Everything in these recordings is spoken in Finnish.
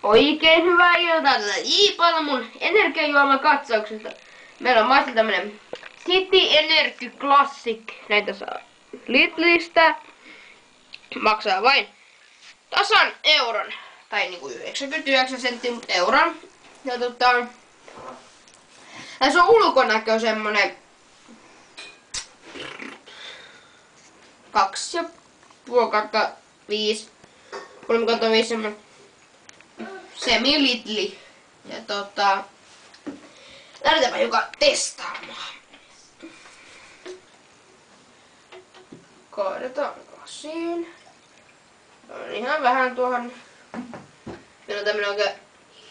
Oikein hyvää iltaa tätä J-Palla mun energiajuomakatsauksesta. Meillä on maistella tämmönen City Energy Classic. Näitä saa Lidlistä. Maksaa vain tasan euron. Tai niinku 99 senttiä, mut euron. Ja se on ulkonäkö semmonen 2,5 3,5 semmonen semi-Lidli. Ja lähdetäänpä hiukan testaamaan. Kaadetaan lasiin. On ihan vähän tuohon. Meillä on tämmönen oikein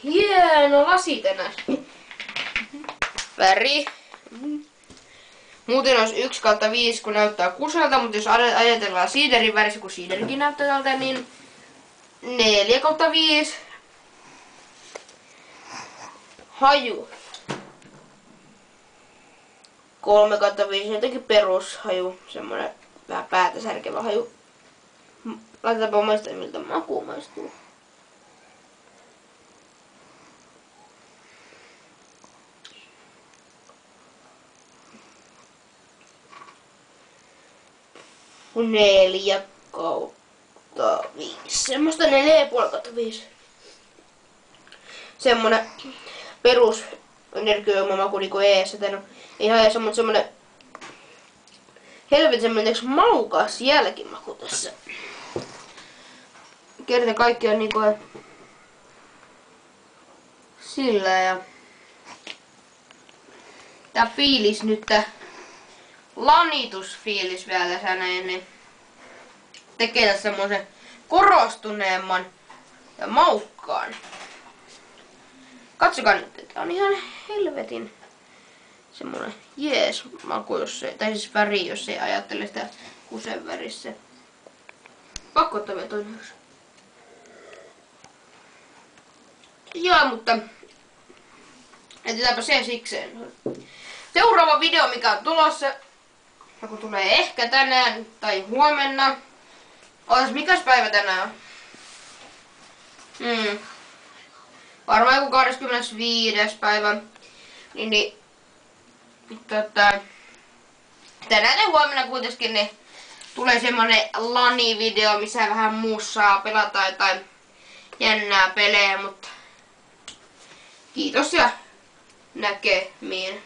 hieno lasi tänään. Väri. Muuten olisi 1/5 kun näyttää kuselta, mutta jos ajatellaan siiderin värissä, kun siiderikin näyttää tältä, niin 4/5. Haju 3/5, jotenkin perushaju, semmonen vähän päätä särkevä haju. Laitetaanpa maistaa, miltä maku maistuu. -4/5. Semmoista 4,5/5. Semmonen perus energiajuomamaku niinku eessä. No, ihan eessä, mutta semmonen helvetin semmonen maukas jälkimaku tässä. Kerta kaikki on niinku sillä ja tää fiilis nyt, tää lanitusfiilis vielä tässä näin, niin tekee tässä semmosen korostuneemman ja maukkaan. Katsokaa nyt, että on ihan helvetin semmonen jees maku, jos se, tai siis väri, jos ei ajattele sitä kusen värissä. Pakko ottaa vielä toinen. Joo, mutta jätetäänpä se sikseen. Seuraava video, mikä on tulossa, joku tulee ehkä tänään tai huomenna. Ootas, mikäs päivä tänään on? Varmaan joku 25. päivä. Tänään ja huomenna kuitenkin niin tulee semmonen lani-video, missä vähän mussaa pelataan tai jännää pelejä, mutta kiitos ja näkemiin.